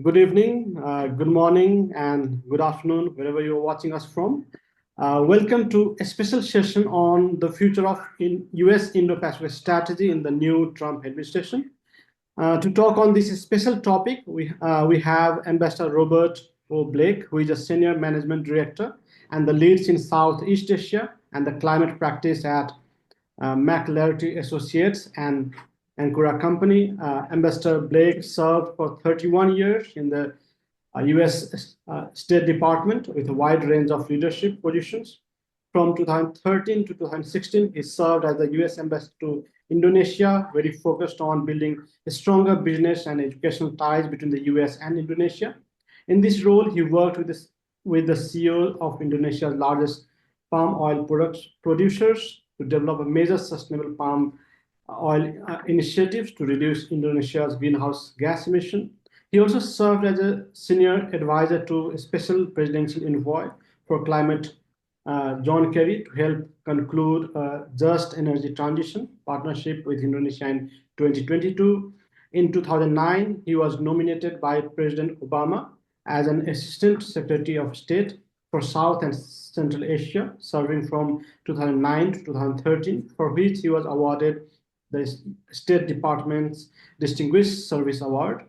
Good evening, good morning, and good afternoon, wherever you're watching us from. Welcome to a special session on the future of US Indo-Pacific strategy in the new Trump administration. To talk on this special topic, we have Ambassador Robert O. Blake, who is a senior management director and the leads in Southeast Asia and the climate practice at McLarty Associates and Ancora Company. Ambassador Blake served for 31 years in the US State Department with a wide range of leadership positions. From 2013 to 2016, he served as the US Ambassador to Indonesia, very focused on building a stronger business and educational ties between the US and Indonesia. In this role, he worked with the CEO of Indonesia's largest palm oil producers to develop a major sustainable palm oil initiatives to reduce Indonesia's greenhouse gas emission. He also served as a senior advisor to a Special Presidential Envoy for Climate John Kerry to help conclude a just energy transition partnership with Indonesia in 2022. In 2009, he was nominated by President Obama as an Assistant Secretary of State for South and Central Asia, serving from 2009 to 2013, for which he was awarded the State Department's Distinguished Service Award.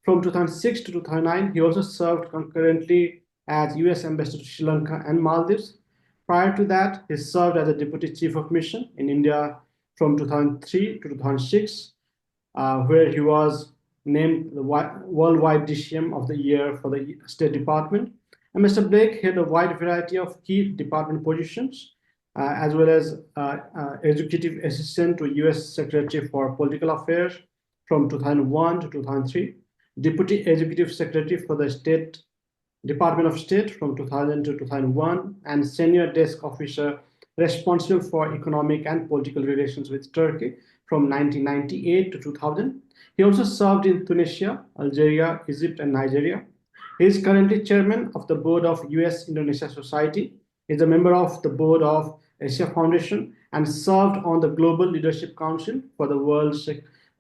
From 2006 to 2009, he also served concurrently as US Ambassador to Sri Lanka and Maldives. Prior to that, he served as a Deputy Chief of Mission in India from 2003 to 2006, where he was named the Worldwide DCM of the Year for the State Department. And Mr. Blake held a wide variety of key department positions, as well as Executive Assistant to US Secretary for Political Affairs from 2001 to 2003, Deputy Executive Secretary for the State Department of State from 2000 to 2001, and Senior Desk Officer responsible for economic and political relations with Turkey from 1998 to 2000. He also served in Tunisia, Algeria, Egypt, and Nigeria. He is currently chairman of the board of US-Indonesia Society. He is a member of the board of Asia Foundation and served on the Global Leadership Council for the World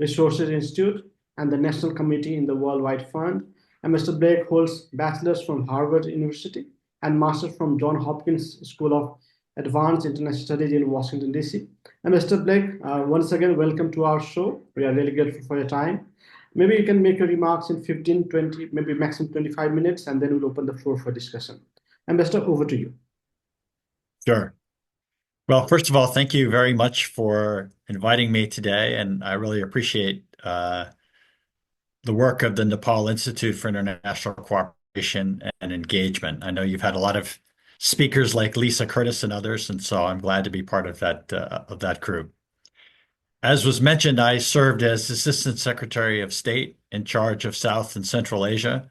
Resources Institute and the National Committee in the Worldwide Fund. And Mr. Blake holds bachelor's from Harvard University and master's from Johns Hopkins School of Advanced International Studies in Washington, D.C. And Mr. Blake, once again, welcome to our show. We are really grateful for your time. Maybe you can make your remarks in 15, 20, maybe maximum 25 minutes, and then we'll open the floor for discussion. Ambassador, over to you. Sure. Well, first of all, thank you very much for inviting me today, and I really appreciate the work of the Nepal Institute for International Cooperation and Engagement. I know you've had a lot of speakers like Lisa Curtis and others, and so I'm glad to be part of that group. As was mentioned, I served as Assistant Secretary of State in charge of South and Central Asia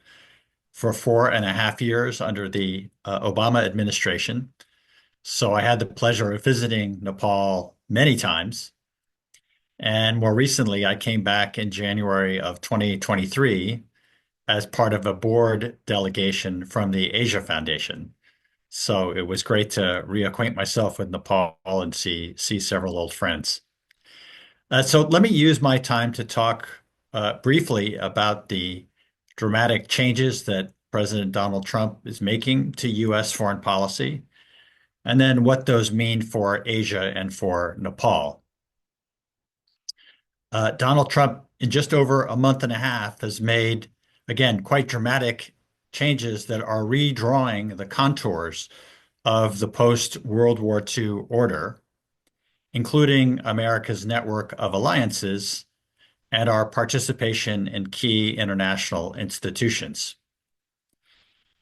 for 4.5 years under the Obama administration. So I had the pleasure of visiting Nepal many times. And more recently, I came back in January of 2023 as part of a board delegation from the Asia Foundation. So it was great to reacquaint myself with Nepal and see several old friends. So let me use my time to talk briefly about the dramatic changes that President Donald Trump is making to U.S. foreign policy, and then what those mean for Asia and for Nepal. Donald Trump, in just over a month and a half, has made, again, quite dramatic changes that are redrawing the contours of the post-World War II order, including America's network of alliances and our participation in key international institutions.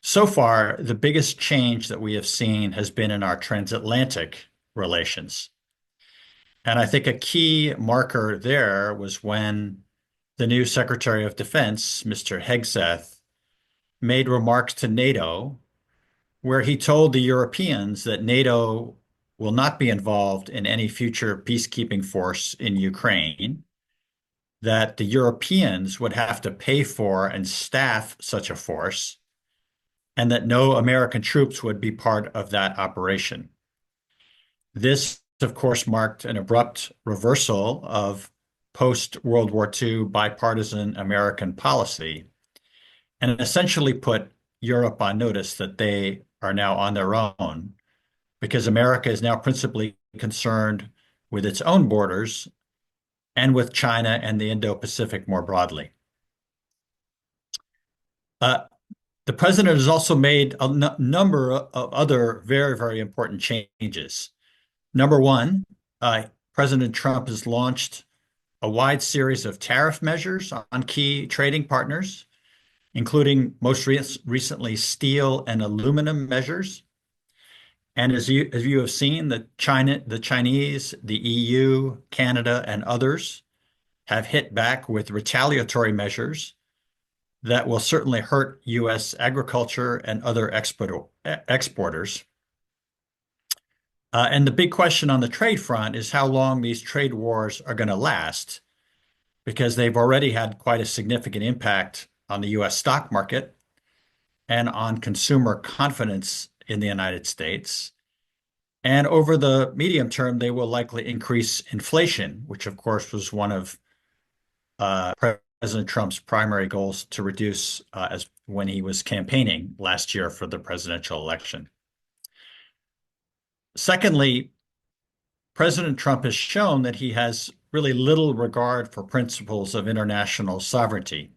So far, the biggest change that we have seen has been in our transatlantic relations. And I think a key marker there was when the new Secretary of Defense, Mr. Hegseth, made remarks to NATO where he told the Europeans that NATO will not be involved in any future peacekeeping force in Ukraine, that the Europeans would have to pay for and staff such a force, and that no American troops would be part of that operation. This, of course, marked an abrupt reversal of post-World War II bipartisan American policy. and essentially put Europe on notice that they are now on their own because America is now principally concerned with its own borders and with China and the Indo-Pacific more broadly. Uh, the president has also made a number of other very, very important changes. Number one, President Trump has launched a wide series of tariff measures on key trading partners, including most recently steel and aluminum measures. And as you have seen, the Chinese, the EU, Canada, and others have hit back with retaliatory measures that will certainly hurt U.S. agriculture and other exporters. And the big question on the trade front is how long these trade wars are going to last, because they've already had quite a significant impact on the U.S. stock market and on consumer confidence in the United States. And over the medium term, they will likely increase inflation, which of course was one of President Trump's primary goals to reduce as when he was campaigning last year for the presidential election. Secondly, President Trump has shown that he has really little regard for principles of international sovereignty,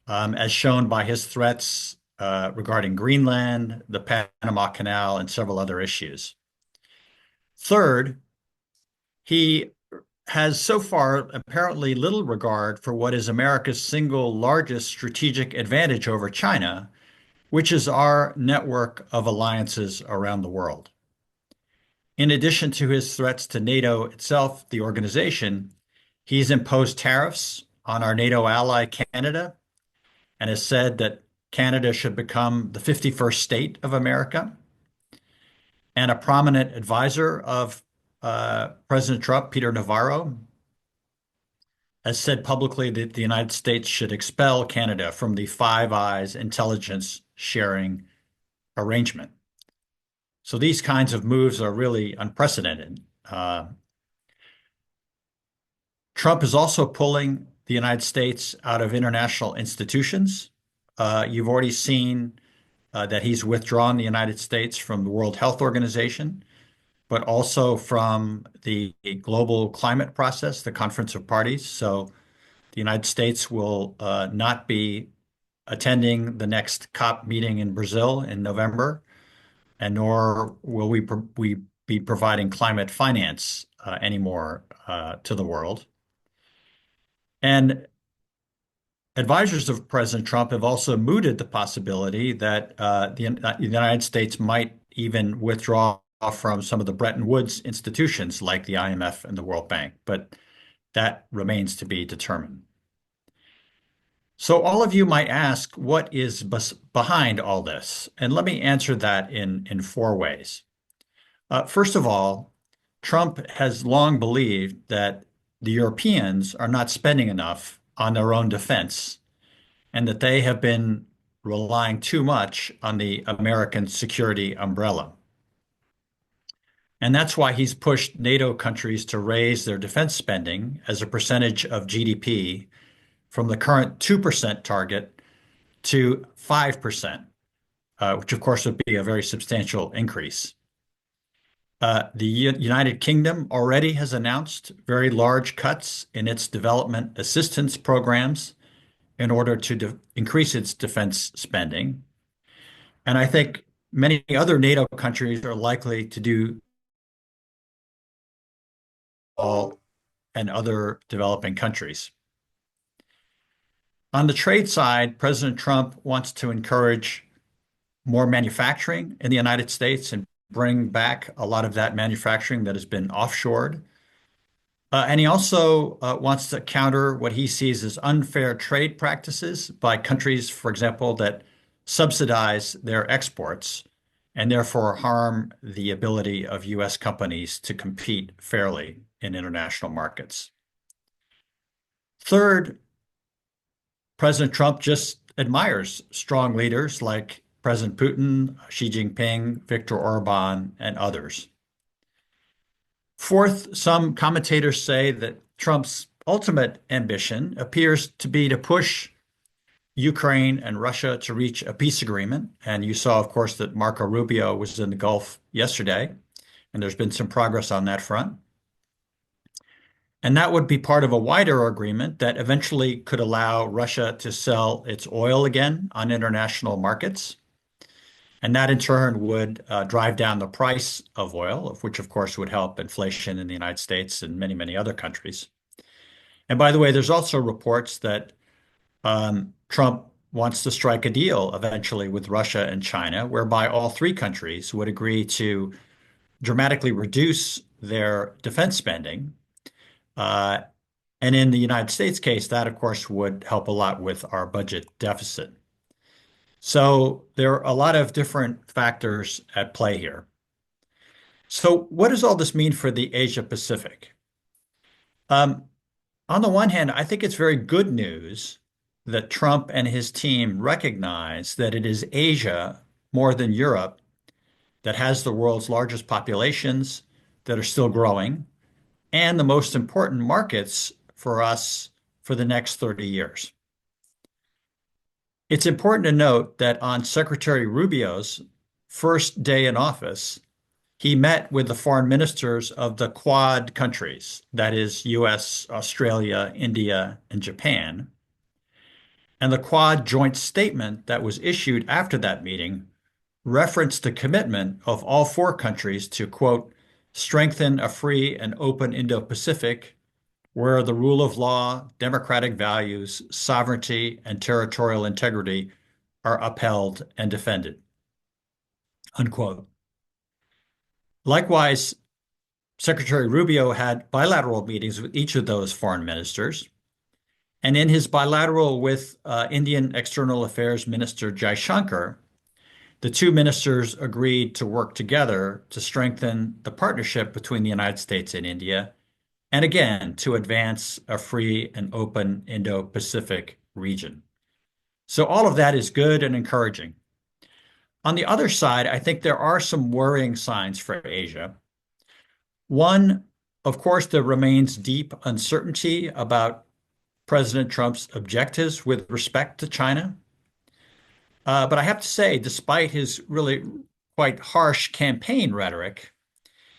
as shown by his threats regarding Greenland, the Panama Canal, and several other issues. Third, he has so far apparently little regard for what is America's single largest strategic advantage over China, which is our network of alliances around the world. In addition to his threats to NATO itself, the organization, he's imposed tariffs on our NATO ally, Canada, and has said that Canada should become the 51st state of America. And a prominent advisor of President Trump, Peter Navarro, has said publicly that the United States should expel Canada from the Five Eyes intelligence sharing arrangement. So these kinds of moves are really unprecedented. Trump is also pulling the United States out of international institutions. You've already seen that he's withdrawn the United States from the World Health Organization, but also from the global climate process, the Conference of Parties. So the United States will not be attending the next COP meeting in Brazil in November, and nor will we be providing climate finance anymore to the world. And advisors of President Trump have also mooted the possibility that the United States might even withdraw from some of the Bretton Woods institutions like the IMF and the World Bank, but that remains to be determined. So all of you might ask, what is behind all this? And let me answer that in four ways. First of all, Trump has long believed that the Europeans are not spending enough on their own defense, and that they have been relying too much on the American security umbrella. And that's why he's pushed NATO countries to raise their defense spending as a percentage of GDP from the current 2% target to 5%, which of course would be a very substantial increase. The United Kingdom already has announced very large cuts in its development assistance programs in order to increase its defense spending. And I think many other NATO countries are likely to do all and other developing countries. On the trade side, President Trump wants to encourage more manufacturing in the United States and bring back a lot of that manufacturing that has been offshored. And he also wants to counter what he sees as unfair trade practices by countries, for example, that subsidize their exports and therefore harm the ability of U.S. companies to compete fairly in international markets. Third, President Trump just admires strong leaders like President Putin, Xi Jinping, Viktor Orban, and others. Fourth, some commentators say that Trump's ultimate ambition appears to be to push Ukraine and Russia to reach a peace agreement. And you saw, of course, that Marco Rubio was in the Gulf yesterday, and there's been some progress on that front. And that would be part of a wider agreement that eventually could allow Russia to sell its oil again on international markets. And that in turn would drive down the price of oil, which of course would help inflation in the United States and many, many other countries. And by the way, there's also reports that Trump wants to strike a deal eventually with Russia and China, whereby all three countries would agree to dramatically reduce their defense spending. And in the United States case, that of course would help a lot with our budget deficit. So there are a lot of different factors at play here. So what does all this mean for the Asia Pacific? On the one hand, I think it's very good news that Trump and his team recognize that it is Asia more than Europe that has the world's largest populations that are still growing and the most important markets for us for the next 30 years. It's important to note that on Secretary Rubio's first day in office, he met with the foreign ministers of the Quad countries, that is, US, Australia, India, and Japan. And the Quad joint statement that was issued after that meeting referenced the commitment of all four countries to, quote, strengthen a free and open Indo-Pacific where the rule of law, democratic values, sovereignty, and territorial integrity are upheld and defended, unquote. Likewise, Secretary Rubio had bilateral meetings with each of those foreign ministers. And in his bilateral with Indian External Affairs Minister Jaishankar, the two ministers agreed to work together to strengthen the partnership between the United States and India, and again, to advance a free and open Indo-Pacific region. So all of that is good and encouraging. On the other side, I think there are some worrying signs for Asia. One, of course, there remains deep uncertainty about President Trump's objectives with respect to China. But I have to say, despite his really quite harsh campaign rhetoric,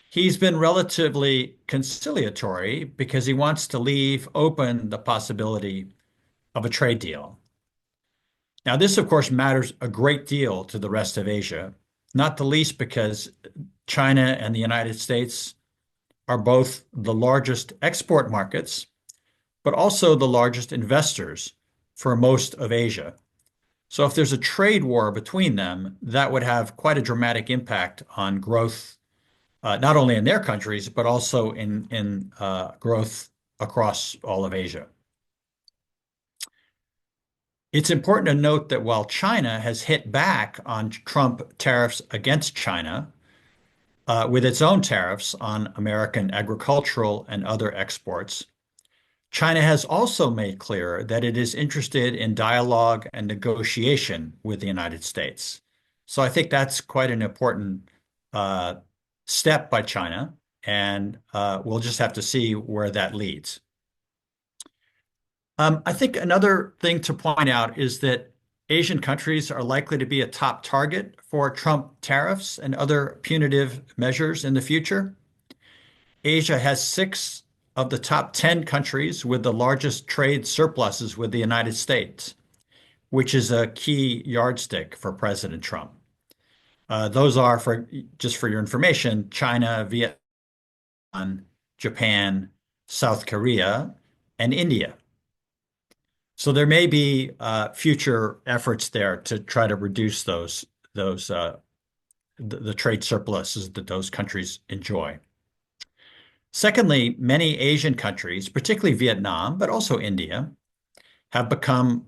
he's been relatively conciliatory because he wants to leave open the possibility of a trade deal. Now, this, of course, matters a great deal to the rest of Asia, not the least because China and the United States are both the largest export markets, but also the largest investors for most of Asia. So if there's a trade war between them, that would have quite a dramatic impact on growth, not only in their countries, but also in growth across all of Asia. It's important to note that while China has hit back on Trump tariffs against China, with its own tariffs on American agricultural and other exports, China has also made clear that it is interested in dialogue and negotiation with the United States. So I think that's quite an important step by China, and we'll just have to see where that leads. I think another thing to point out is that Asian countries are likely to be a top target for Trump tariffs and other punitive measures in the future. Asia has 6 of the top 10 countries with the largest trade surpluses with the United States, which is a key yardstick for President Trump. Those are, just for your information, China, Vietnam, Japan, South Korea, and India. So there may be future efforts there to try to reduce the trade surpluses that those countries enjoy. Secondly, many Asian countries, particularly Vietnam, but also India, have become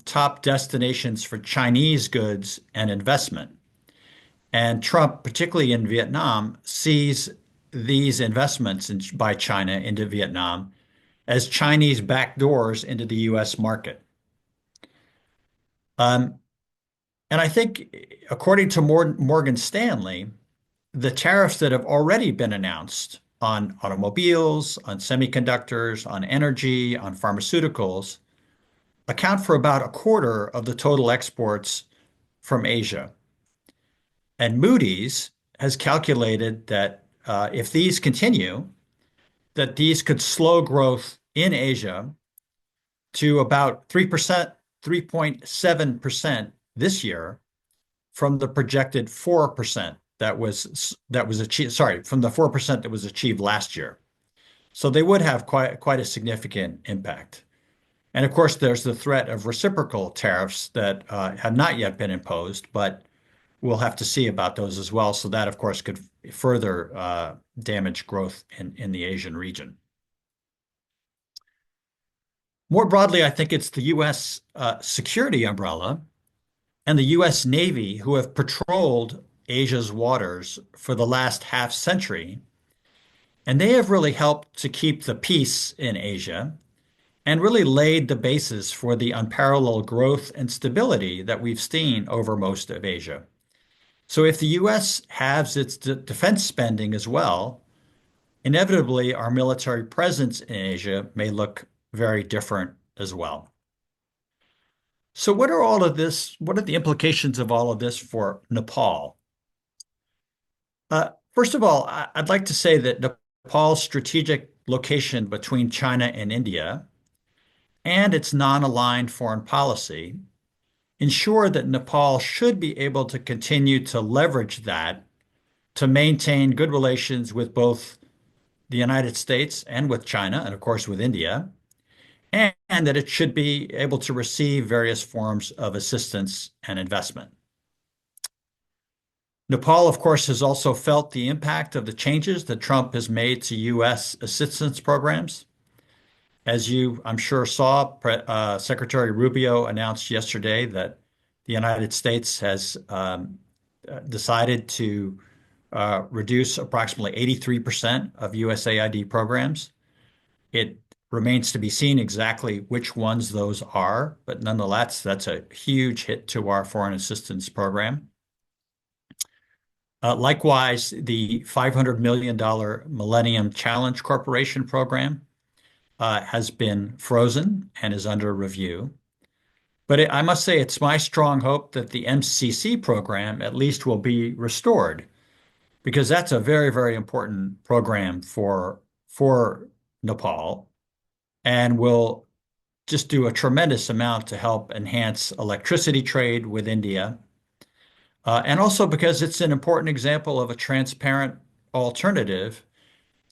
top destinations for Chinese goods and investment. And Trump, particularly in Vietnam, sees these investments by China into Vietnam as Chinese backdoors into the US market. And I think, according to Morgan Stanley, the tariffs that have already been announced on automobiles, on semiconductors, on energy, on pharmaceuticals, account for about a quarter of the total exports from Asia. And Moody's has calculated that if these continue, that these could slow growth in Asia to about 3%, 3.7% this year from the projected 4% that was achieved, sorry, from the 4% that was achieved last year. So they would have quite a significant impact. And of course, there's the threat of reciprocal tariffs that have not yet been imposed, but we'll have to see about those as well. So that, of course, could further damage growth in the Asian region. More broadly, I think it's the U.S. Security umbrella and the U.S. Navy who have patrolled Asia's waters for the last half century. And they have really helped to keep the peace in Asia and really laid the basis for the unparalleled growth and stability that we've seen over most of Asia. So if the U.S. halves its defense spending as well, inevitably our military presence in Asia may look very different as well. So what are the implications of all of this for Nepal? First of all, I'd like to say that Nepal's strategic location between China and India and its non-aligned foreign policy ensure that Nepal should be able to continue to leverage that to maintain good relations with both the United States and with China, and of course with India, and that it should be able to receive various forms of assistance and investment. Nepal, of course, has also felt the impact of the changes that Trump has made to U.S. assistance programs. As you, I'm sure, saw, Secretary Rubio announced yesterday that the United States has decided to reduce approximately 83% of USAID programs. It remains to be seen exactly which ones those are, but nonetheless, that's a huge hit to our foreign assistance program. Likewise, the $500 million Millennium Challenge Corporation program has been frozen and is under review. But I must say it's my strong hope that the MCC program at least will be restored, because that's a very, very important program for Nepal and will just do a tremendous amount to help enhance electricity trade with India. And also because it's an important example of a transparent alternative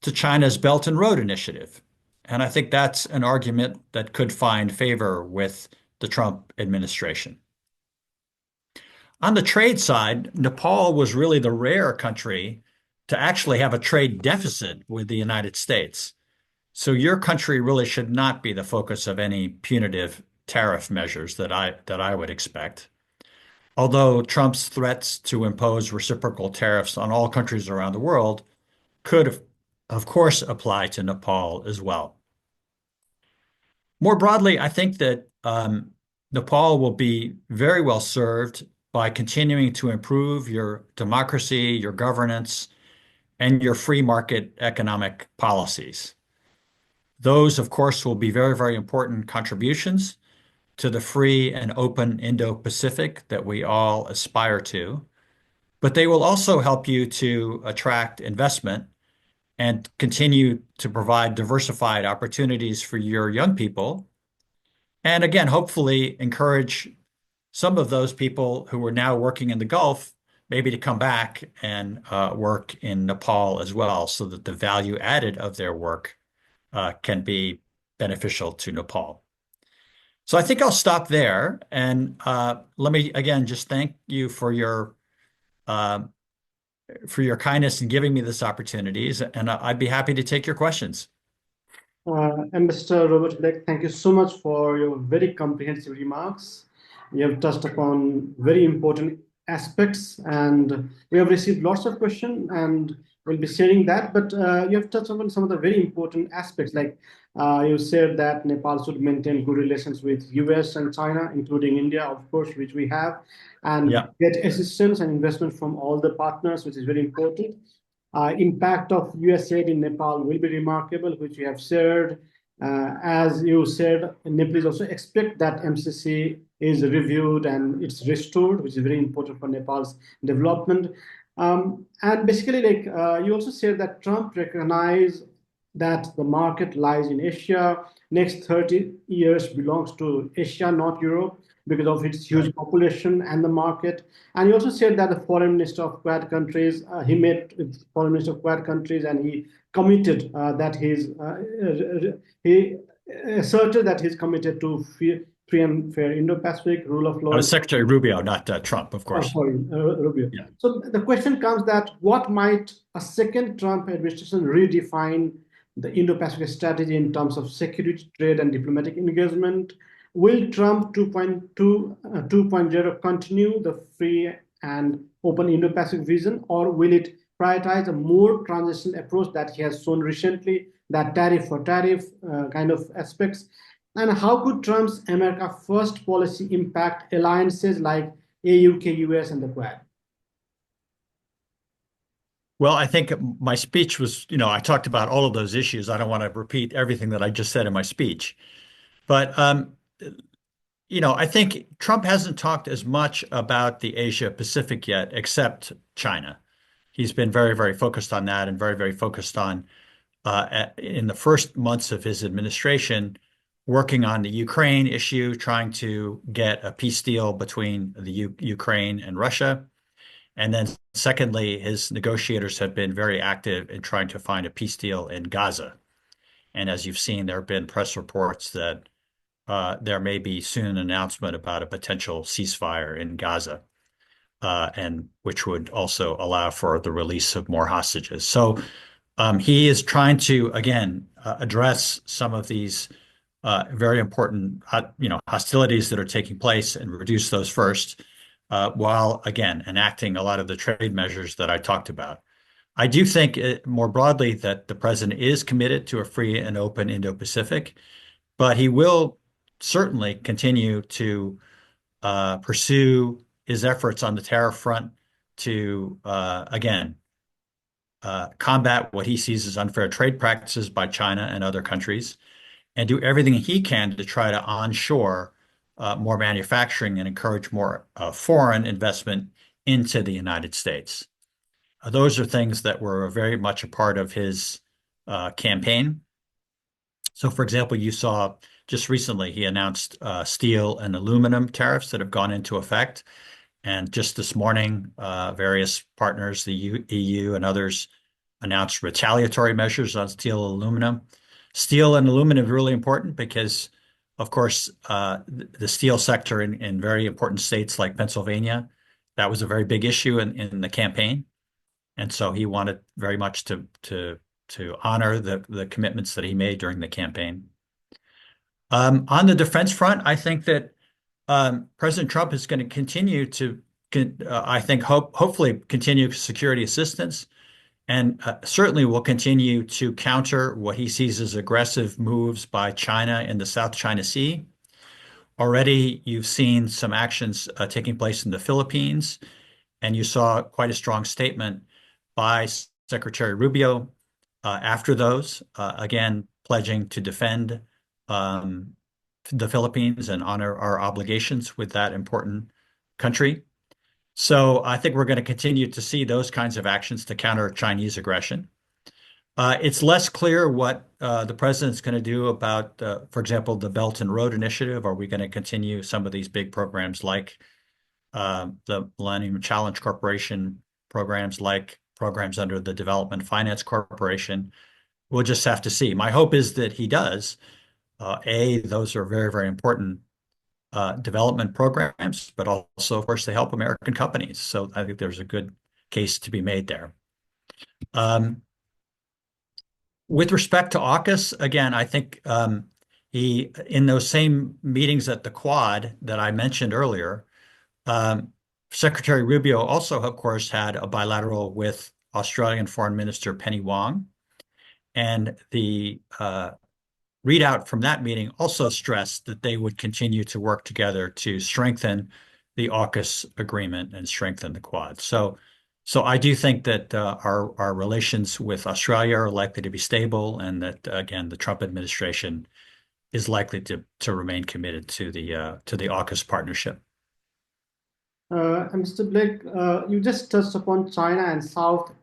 to China's Belt and Road Initiative. And I think that's an argument that could find favor with the Trump administration. On the trade side, Nepal was really the rare country to actually have a trade deficit with the United States. So your country really should not be the focus of any punitive tariff measures that I would expect. Although Trump's threats to impose reciprocal tariffs on all countries around the world could, of course, apply to Nepal as well. More broadly, I think that Nepal will be very well served by continuing to improve your democracy, your governance, and your free market economic policies. Those, of course, will be very, very important contributions to the free and open Indo-Pacific that we all aspire to. But they will also help you to attract investment and continue to provide diversified opportunities for your young people. And again, hopefully encourage some of those people who are now working in the Gulf maybe to come back and work in Nepal as well, so that the value added of their work can be beneficial to Nepal. So I think I'll stop there. And let me, again, just thank you for your kindness in giving me this opportunities, and I'd be happy to take your questions. And Mr. Robert Beck, thank you so much for your very comprehensive remarks. You have touched upon very important aspects, and we have received lots of questions, and we'll be sharing that. But you have touched upon some of the very important aspects, like you said that Nepal should maintain good relations with US and China, including India, of course, which we have, and get assistance and investment from all the partners, which is very important. Impact of US aid in Nepal will be remarkable, which we have shared. As you said, Nepalese also expect that MCC is reviewed and it's restored, which is very important for Nepal's development. And basically, you also said that Trump recognized that the market lies in Asia. Next 30 years belongs to Asia, not Europe, because of its huge population and the market. And he also said that the foreign minister of Quad countries, he met with foreign minister of Quad countries, and he committed that he asserted that he's committed to free and fair Indo-Pacific rule of law. Secretary Rubio, not Trump, of Oh, course. sorry, Rubio. Yeah. So the question comes that what might a second Trump administration redefine the Indo-Pacific strategy in terms of security, trade, and diplomatic engagement? Will Trump 2.0 continue the free and open Indo-Pacific vision, or will it prioritize a more transitional approach that he has shown recently, that tariff for tariff kind of aspects? And how could Trump's America First policy impact alliances like AU, KUS, and the Quad? Well, I think my speech was, I talked about all of those issues. I don't want to repeat everything that I just said in my speech. But, I think Trump hasn't talked as much about the Asia Pacific yet, except China. He's been very, very focused on that and very, very focused on, in the first months of his administration, working on the Ukraine issue, trying to get a peace deal between the Ukraine and Russia. And then secondly, his negotiators have been very active in trying to find a peace deal in Gaza. And as you've seen, there have been press reports that there may be soon an announcement about a potential ceasefire in Gaza, and which would also allow for the release of more hostages. So he is trying to, again, address some of these very important, hostilities that are taking place and reduce those first, while, again, enacting a lot of the trade measures that I talked about. I do think more broadly that the president is committed to a free and open Indo-Pacific, but he will certainly continue to pursue his efforts on the tariff front to, again, combat what he sees as unfair trade practices by China and other countries, and do everything he can to try to onshore more manufacturing and encourage more foreign investment into the United States. Those are things that were very much a part of his campaign. So, for example, you saw just recently he announced steel and aluminum tariffs that have gone into effect. And just this morning, various partners, the EU and others, announced retaliatory measures on steel and aluminum. Steel and aluminum is really important because, of course, the steel sector in very important states like Pennsylvania, that was a very big issue in the campaign. And so he wanted very much to honor the commitments that he made during the campaign. On the defense front, I think that President Trump is going to continue to, I think, hopefully continue security assistance, and certainly will continue to counter what he sees as aggressive moves by China in the South China Sea. Already, you've seen some actions taking place in the Philippines, and you saw quite a strong statement by Secretary Rubio after those, again, pledging to defend the Philippines and honor our obligations with that important country. So I think we're going to continue to see those kinds of actions to counter Chinese aggression. It's less clear what the president's going to do about, for example, the Belt and Road Initiative. Are we going to continue some of these big programs like the Millennium Challenge Corporation programs, like programs under the Development Finance Corporation? We'll just have to see. My hope is that he does. Those are very, very important development programs, but also, of course, they help American companies. So I think there's a good case to be made there. With respect to AUKUS, again, I think he, in those same meetings at the Quad that I mentioned earlier, Secretary Rubio also, of course, had a bilateral with Australian Foreign Minister Penny Wong. And the readout from that meeting also stressed that they would continue to work together to strengthen the AUKUS agreement and strengthen the Quad. So So I do think that our relations with Australia are likely to be stable, and that again the Trump administration is likely to remain committed to the AUKUS partnership. And Mr. Blake, you just touched upon China and South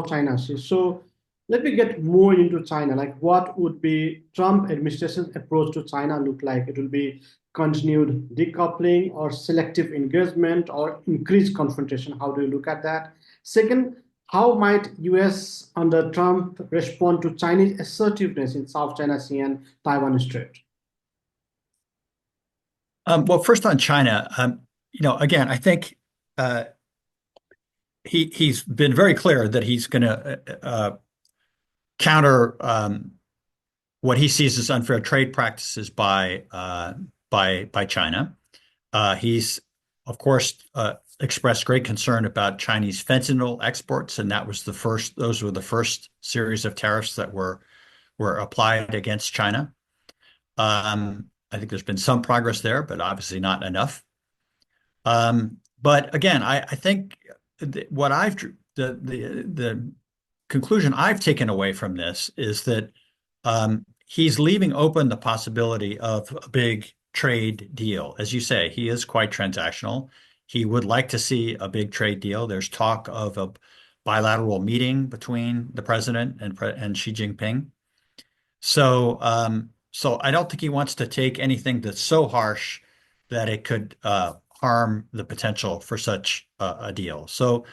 China Sea. So let me get more into China. Like, what would be Trump administration's approach to China look like? It will be continued decoupling or selective engagement or increased confrontation. How do you look at that? Second, how might US under Trump respond to Chinese assertiveness in South China Sea and Taiwan Strait? Well, first on China, again, I think uh, he's been very clear that he's going to counter what he sees as unfair trade practices by China. He's, of course, expressed great concern about Chinese fentanyl exports, and those were the first series of tariffs that were applied against China. I think there's been some progress there, but obviously not enough. But again, I think what the conclusion I've taken away from this is that he's leaving open the possibility of a big trade deal. As you say, he is quite transactional. He would like to see a big trade deal. There's talk of a bilateral meeting between the president and Xi Jinping. So I don't think he wants to take anything that's so harsh that it could harm the potential for such a deal. So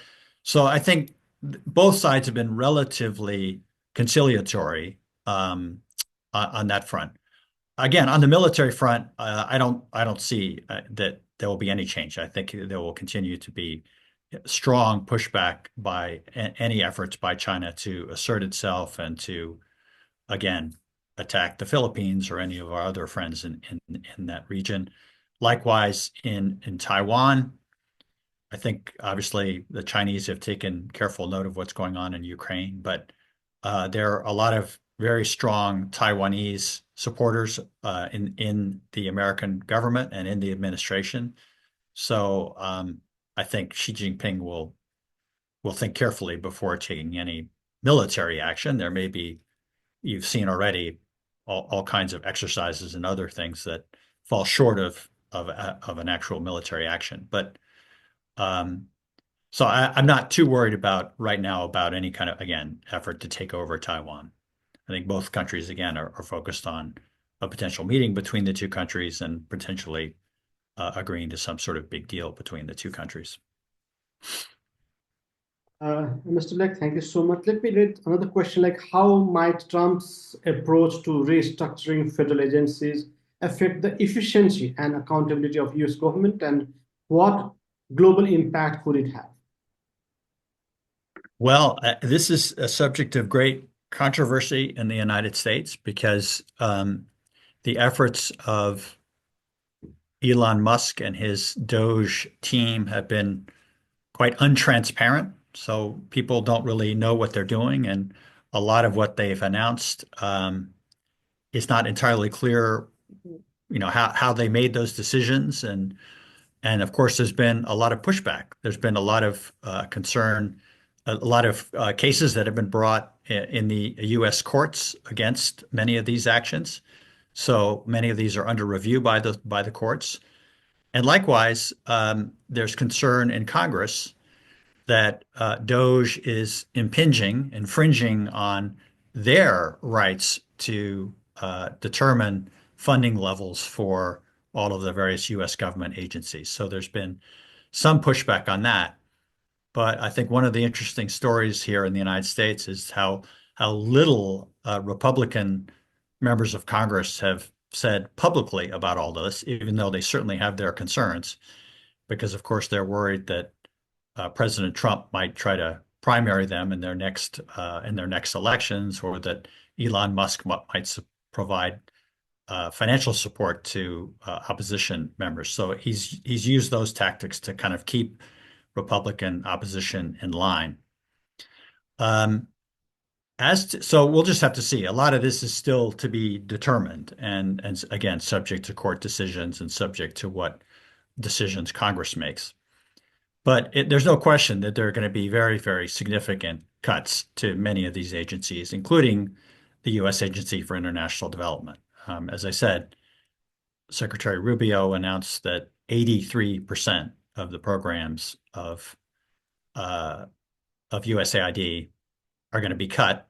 I think both sides have been relatively conciliatory on that front. Again, on the military front, I don't see that there will be any change. I think there will continue to be strong pushback by any efforts by China to assert itself and to again attack the Philippines or any of our other friends in that region. Likewise, in Taiwan, I think obviously the Chinese have taken careful note of what's going on in Ukraine, but there are a lot of very strong Taiwanese supporters in the American government and in the administration. So I think Xi Jinping will think carefully before taking any military action. There may be, you've seen already, all kinds of exercises and other things that fall short of an actual military action. But so I'm not too worried about right now about any kind of, again, effort to take over Taiwan. I think both countries, again, are focused on a potential meeting between the two countries and potentially agreeing to some sort of big deal between the two countries. Mr. Black, thank you so much. Let me read another question, like how might Trump's approach to restructuring federal agencies affect the efficiency and accountability of US government, and what global impact could it have? Well, this is a subject of great controversy in the United States because the efforts of Elon Musk and his Doge team have been quite untransparent. So people don't really know what they're doing. And a lot of what they've announced is not entirely clear, how they made those decisions. And of course, there's been a lot of pushback. There's been a lot of concern, a lot of cases that have been brought in the U.S. courts against many of these actions. So many of these are under review by the courts. And likewise, there's concern in Congress that Doge is infringing on their rights to determine funding levels for all of the various U.S. government agencies. So there's been some pushback on that. But I think one of the interesting stories here in the United States is how little Republican members of Congress have said publicly about all this, even though they certainly have their concerns, because of course they're worried that President Trump might try to primary them in their next elections, or that Elon Musk might provide financial support to opposition members. So he's used those tactics to kind of keep Republican opposition in line. So we'll just have to see. A lot of this is still to be determined, and again, subject to court decisions and subject to what decisions Congress makes. But there's no question that there are going to be very, very significant cuts to many of these agencies, including the U.S. Agency for International Development. As I said, Secretary Rubio announced that 83% of the programs uh, of USAID are going to be cut,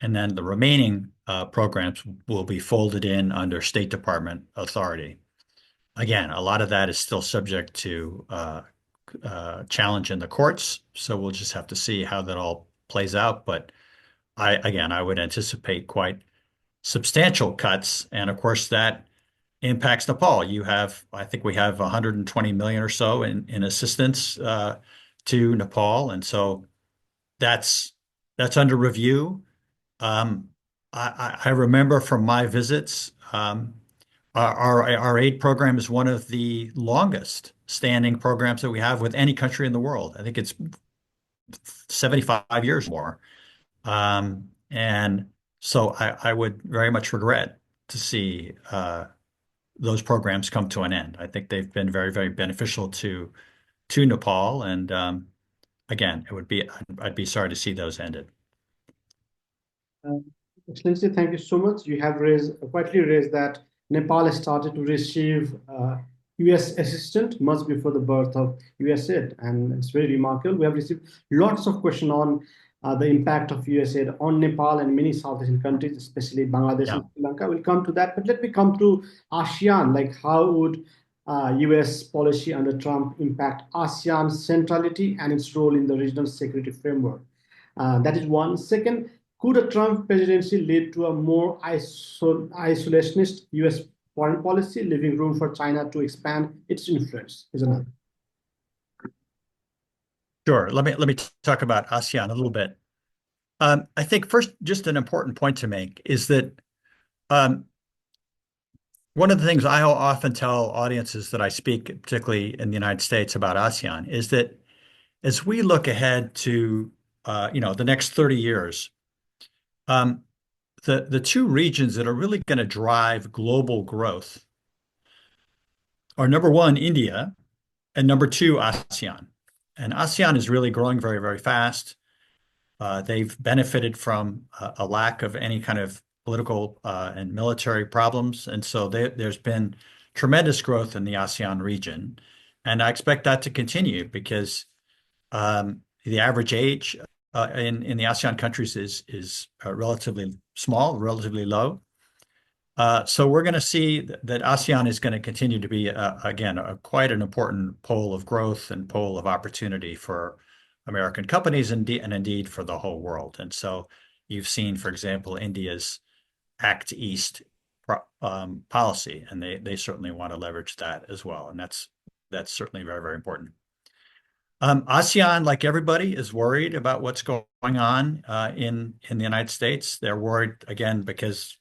and then the remaining programs will be folded in under State Department authority. Again, a lot of that is still subject to challenge in the courts, so we'll just have to see how that all plays out. But I would anticipate quite substantial cuts, and of course that impacts Nepal. I think we have 120 million or so in assistance to Nepal, and so that's under review. Um, I remember from my visits, our aid program is one of the longest standing programs that we have with any country in the world. I think it's 75 years more. And so I would very much regret to see those programs come to an end. I think they've been very, very beneficial to Nepal. And again, I'd be sorry to see those ended. Uh, Excellency, thank you so much. You have quietly raised that Nepal has started to receive U.S. assistance much before the birth of USAID, and it's very remarkable. We have received lots of questions on the impact of USAID on Nepal and many South Asian countries, especially Bangladesh Yeah. and Sri Lanka. We'll come to that, but let me come to ASEAN. Like, how would U.S. policy under Trump impact ASEAN's centrality and its role in the regional security framework? That is one. Second, could a Trump presidency lead to a more isolationist US foreign policy, leaving room for China to expand its influence? Is another. Sure. Let me talk about ASEAN a little bit. I think first, just an important point to make is that um, one of the things I often tell audiences that I speak, particularly in the United States, about ASEAN is that as we look ahead to the next 30 years, um, the two regions that are really going to drive global growth are number one, India, and number two, ASEAN. And ASEAN is really growing very, very fast. They've benefited from a lack of any kind of political and military problems. And so there's been tremendous growth in the ASEAN region. And I expect that to continue because the average age in the ASEAN countries is relatively small, relatively low. So we're going to see that ASEAN is going to continue to be, again, quite an important pole of growth and pole of opportunity for American companies and indeed for the whole world. And so you've seen, for example, India's Act East policy, and they certainly want to leverage that as well. And that's certainly very, very important. ASEAN, like everybody, is worried about what's going on in the United States. They're worried, again, because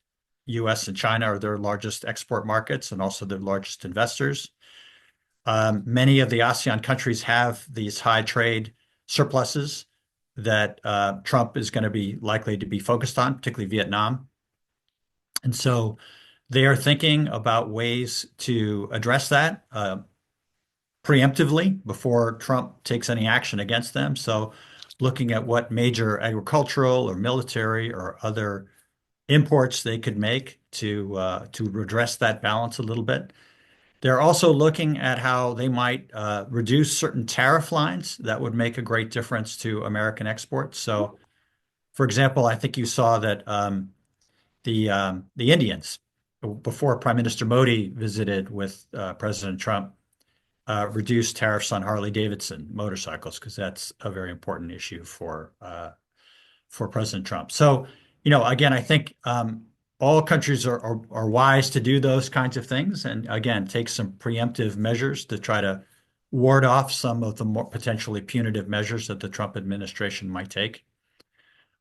U.S. and China are their largest export markets and also their largest investors. Many of the ASEAN countries have these high trade surpluses that Trump is going to be likely to be focused on, particularly Vietnam. And so they are thinking about ways to address that preemptively before Trump takes any action against them. So looking at what major agricultural or military or other imports they could make to redress that balance a little bit. They're also looking at how they might reduce certain tariff lines that would make a great difference to American exports. So, for example, I think you saw that the Indians, before Prime Minister Modi visited with President Trump, reduced tariffs on Harley-Davidson motorcycles because that's a very important issue for President Trump. So, again, I think all countries are wise to do those kinds of things, and again, take some preemptive measures to try to ward off some of the more potentially punitive measures that the Trump administration might take.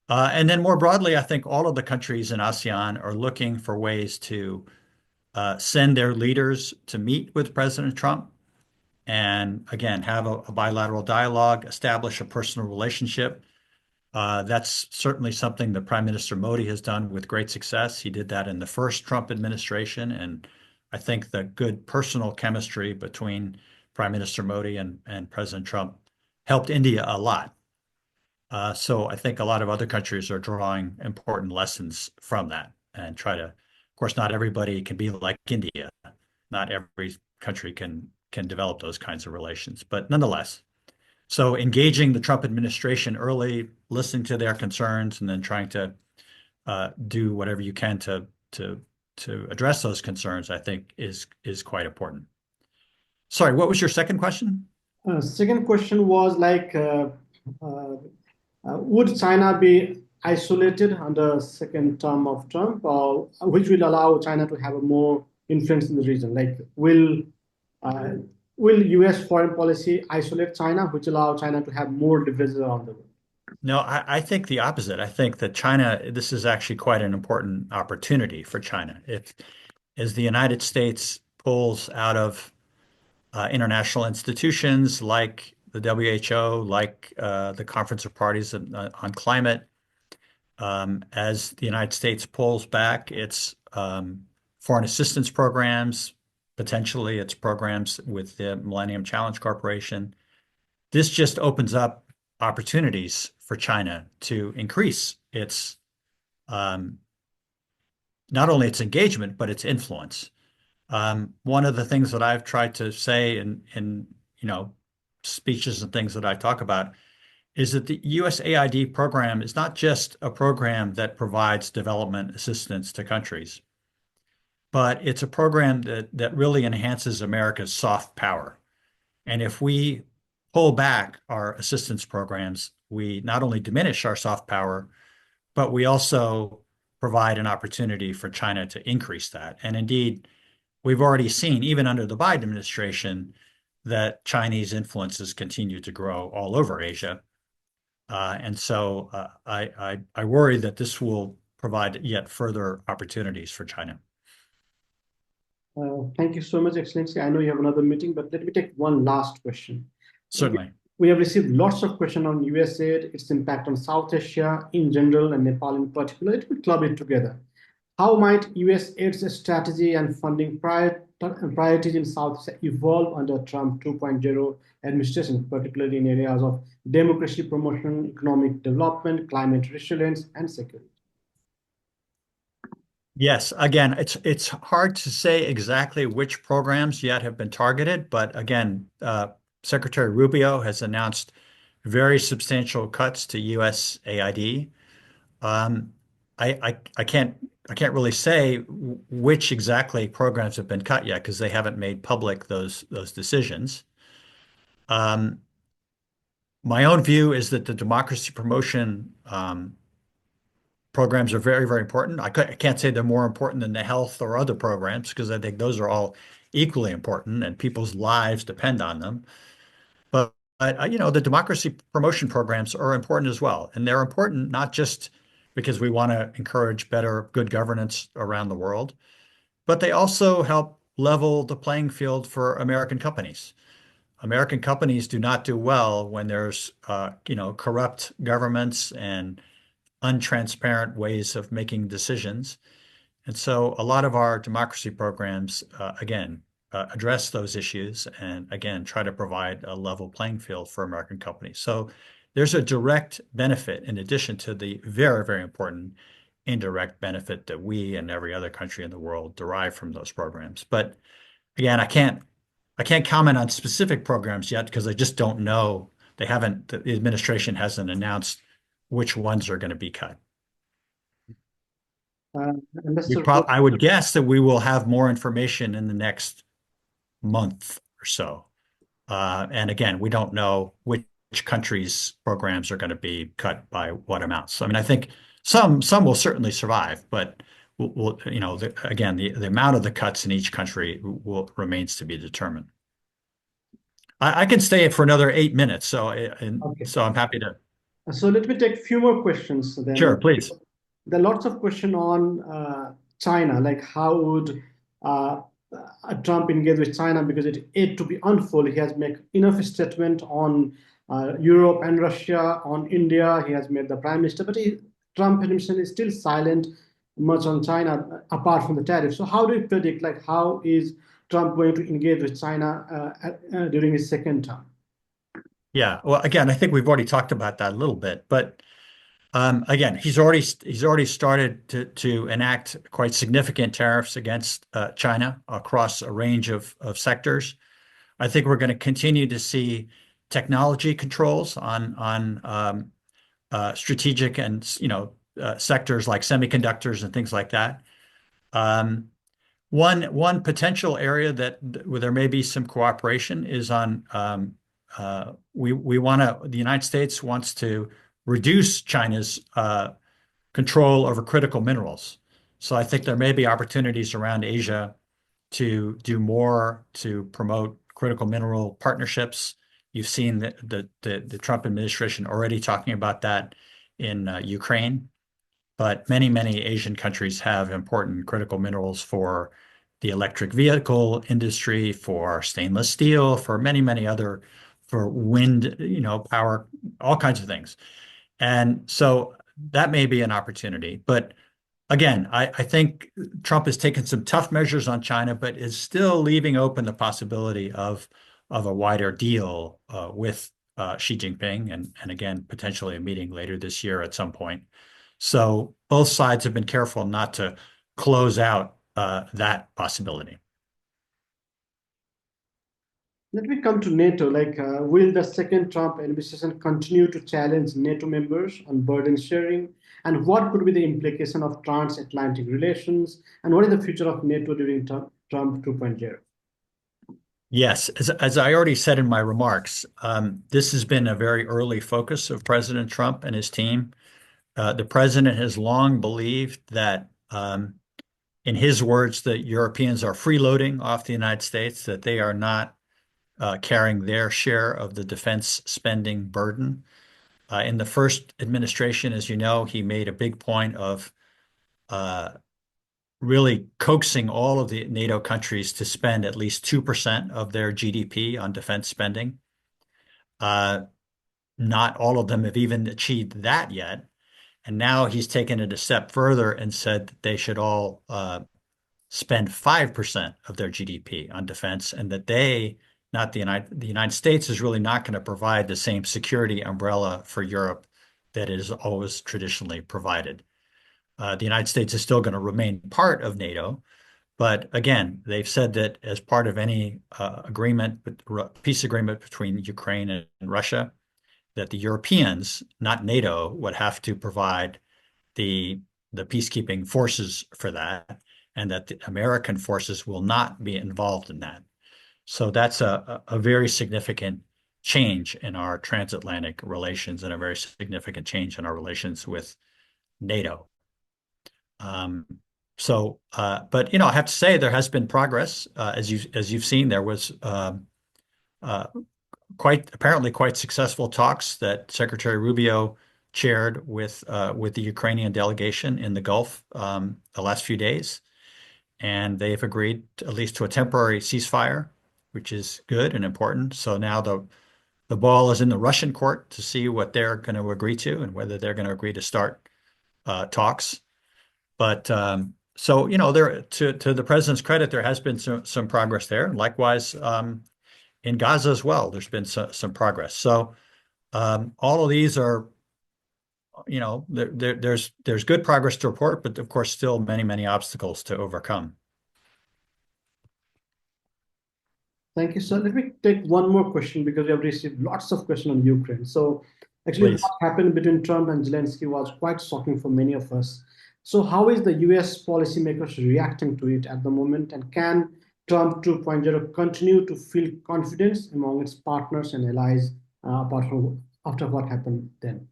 And then more broadly, I think all of the countries in ASEAN are looking for ways to send their leaders to meet with President Trump and again, have a bilateral dialogue, establish a personal relationship. That's certainly something that Prime Minister Modi has done with great success. He did that in the first Trump administration. And I think the good personal chemistry between Prime Minister Modi and President Trump helped India a lot. So I think a lot of other countries are drawing important lessons from that and try to, of course, not everybody can be like India. Not every country can develop those kinds of relations, but nonetheless. So engaging the Trump administration early, listening to their concerns, and then trying to do whatever you can to address those concerns, I think is quite important. Sorry, what was your second question? Second question was like, would China be isolated under second term of Trump, or which will allow China to have a more influence in the region? Like, uh, will U.S. foreign policy isolate China, which allow China to have more leverage around the world? No, I think the opposite. I think that China, this is actually quite an important opportunity for China. If as the United States pulls out of international institutions like the WHO, like the Conference of Parties on Climate, as the United States pulls back its foreign assistance programs, potentially its programs with the Millennium Challenge Corporation, this just opens up opportunities for China to increase its not only its engagement, but its influence. One of the things that I've tried to say in speeches and things that I talk about is that the USAID program is not just a program that provides development assistance to countries, but it's a program that really enhances America's soft power. And if we pull back our assistance programs, we not only diminish our soft power, but we also provide an opportunity for China to increase that. And indeed, we've already seen, even under the Biden administration, that Chinese influences continue to grow all over Asia. And so I worry that this will provide yet further opportunities for China. Thank you so much, Excellency. I know you have another meeting, but let me take one last question. Certainly. We have received lots of questions on US aid, its impact on South Asia in general, and Nepal in particular. Let me club it together. How might US aid's strategy and funding priorities in South Asia evolve under Trump 2.0 administration, particularly in areas of democracy promotion, economic development, climate resilience, and security? Yes, again, it's hard to say exactly which programs yet have been targeted, but again, Secretary Rubio has announced very substantial cuts to USAID. I can't really say which exactly programs have been cut yet because they haven't made public those decisions. My own view is that the democracy promotion programs are very, very important. I can't say they're more important than the health or other programs because I think those are all equally important and people's lives depend on them. But the democracy promotion programs are important as well. And they're important not just because we want to encourage better, good governance around the world, but they also help level the playing field for American companies. American companies do not do well when there's, corrupt governments and untransparent ways of making decisions. And so a lot of our democracy programs, again, address those issues and, again, try to provide a level playing field for American companies. So there's a direct benefit in addition to the very, very important indirect benefit that we and every other country in the world derive from those programs. But again, I can't comment on specific programs yet because I just don't know. The administration hasn't announced which ones are going to be cut. I would guess that we will have more information in the next month or so. And again, we don't know which countries' programs are going to be cut by what amounts. So, I mean, I think some will certainly survive, but again, the amount of the cuts in each country remains to be determined. I can stay for another 8 minutes, so I'm happy to. So let me take a few more questions then. Sure, please. There are lots of questions on China, like how would Trump engage with China because it yet to be unfold. He has made enough statement on Europe and Russia, on India. He has made the prime minister, but Trump administration is still silent much on China apart from the tariffs. So how do you predict, like how is Trump going to engage with China during his second term? Yeah. Well, again, I think we've already talked about that a little bit, but again, he's already started to enact quite significant tariffs against China across a range of sectors. I think we're going to continue to see technology controls on strategic and sectors like semiconductors and things like that. Um, one potential area that where there may be some cooperation is on we want to the United States wants to reduce China's control over critical minerals. So I think there may be opportunities around Asia to do more to promote critical mineral partnerships. You've seen the Trump administration already talking about that in Ukraine, but many Asian countries have important critical minerals for the electric vehicle industry, for stainless steel, for many other, for wind, power, all kinds of things. And so that may be an opportunity. But again, I think Trump has taken some tough measures on China, but is still leaving open the possibility of a wider deal with Xi Jinping and again, potentially a meeting later this year at some point. So both sides have been careful not to close out that possibility. Let me come to NATO. Will the second Trump administration continue to challenge NATO members on burden sharing? And what could be the implication of transatlantic relations? And what is the future of NATO during Trump 2.0? Yes, as I already said in my remarks, this has been a very early focus of President Trump and his team. The president has long believed that, in his words, that Europeans are freeloading off the United States, that they are not carrying their share of the defense spending burden. In the first administration, as you know, he made a big point of uh, really coaxing all of the NATO countries to spend at least 2% of their GDP on defense spending. Uh, Not all of them have even achieved that yet. And now he's taken it a step further and said that they should all spend 5% of their GDP on defense, and that not the United States is really not going to provide the same security umbrella for Europe that is always traditionally provided. The United States is still going to remain part of NATO, but again, they've said that as part of any peace agreement between Ukraine and Russia, that the Europeans, not NATO, would have to provide the peacekeeping forces for that, and that the American forces will not be involved in that. So that's a very significant change in our transatlantic relations and a very significant change in our relations with NATO. Um, but I have to say there has been progress. As you've seen, there was uh, apparently quite successful talks that Secretary Rubio chaired with the Ukrainian delegation in the Gulf the last few days, and they've agreed at least to a temporary ceasefire, which is good and important. So now the ball is in the Russian court to see what they're going to agree to and whether they're going to agree to start talks. But so there to the president's credit, there has been some progress there. Likewise, in Gaza as well, there's been some progress. So all of these are, there's good progress to report, but of course, still many obstacles to overcome. Thank you, sir. Let me take one more question because we have received lots of questions on Ukraine. So, actually, Please. what happened between Trump and Zelensky was quite shocking for many of us. So, how is the US policymakers reacting to it at the moment? And can Trump 2.0 continue to feel confidence among its partners and allies apart from after what happened then?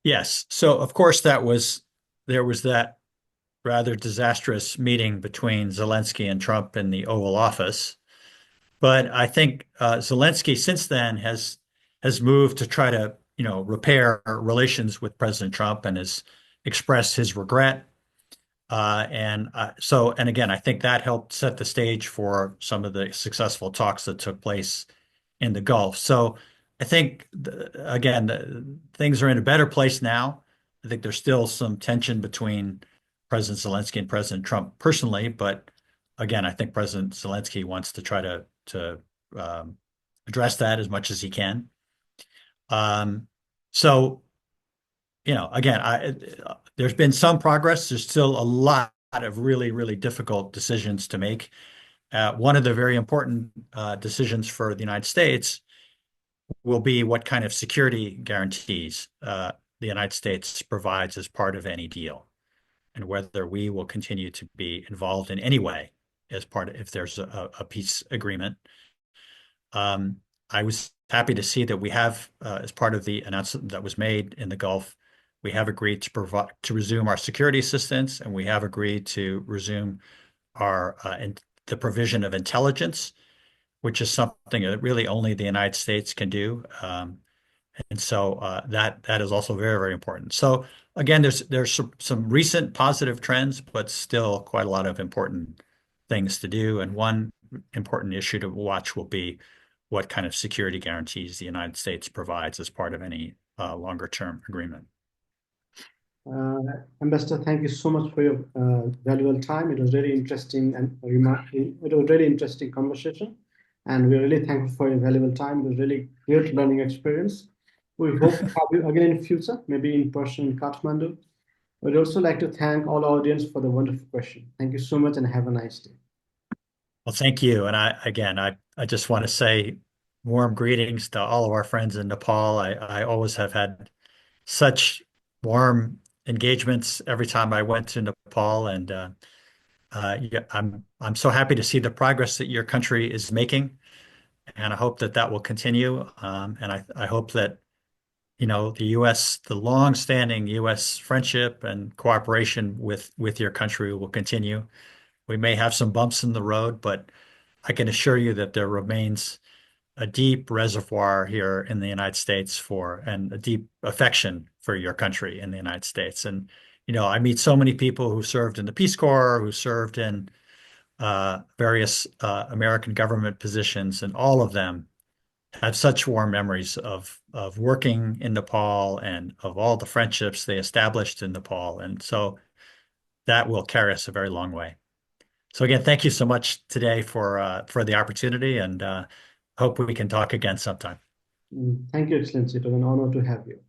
Yes. So of course there was that rather disastrous meeting between Zelensky and Trump in the Oval Office. But I think Zelensky since then has moved to try to repair relations with President Trump and has expressed his regret. And again, I think that helped set the stage for some of the successful talks that took place in the Gulf. So I think again, things are in a better place now. I think there's still some tension between President Zelensky and President Trump personally, but again, I think President Zelensky wants to try to address that as much as he can. Um, so, again, there's been some progress. There's still a lot of really, really difficult decisions to make. One of the very important decisions for the United States will be what kind of security guarantees the United States provides as part of any deal, and whether we will continue to be involved in any way as part of if there's a peace agreement. I was happy to see that we have, as part of the announcement that was made in the Gulf, we have agreed to resume our security assistance, and we have agreed to resume our the provision of intelligence, which is something that really only the United States can do. And so that is also very, very important. So again, there's some recent positive trends, but still quite a lot of important things to do. And one important issue to watch will be what kind of security guarantees the United States provides as part of any longer term agreement. Ambassador, thank you so much for your valuable time. It was really interesting and it was really interesting conversation, and we're really thankful for your valuable time. It was really great learning experience. We hope to have you again in future, maybe in person in Kathmandu. We'd also like to thank all our audience for the wonderful question. Thank you so much and have a nice day. Well, thank you. And I just want to say warm greetings to all of our friends in Nepal. I always have had such warm engagements every time I went to Nepal, and yeah, I'm so happy to see the progress that your country is making, and I hope that that will continue. And I hope that the U.S., the long-standing U.S. friendship and cooperation with your country will continue. We may have some bumps in the road, but I can assure you that there remains a deep reservoir here in the United States and a deep affection for your country in the United States. And, I meet so many people who served in the Peace Corps, who served in various American government positions, and all of them have such warm memories of working in Nepal and of all the friendships they established in Nepal. And so that will carry us a very long way. So again, thank you so much today for the opportunity, and hope we can talk again sometime. Thank you, Excellency. It was an honor to have you.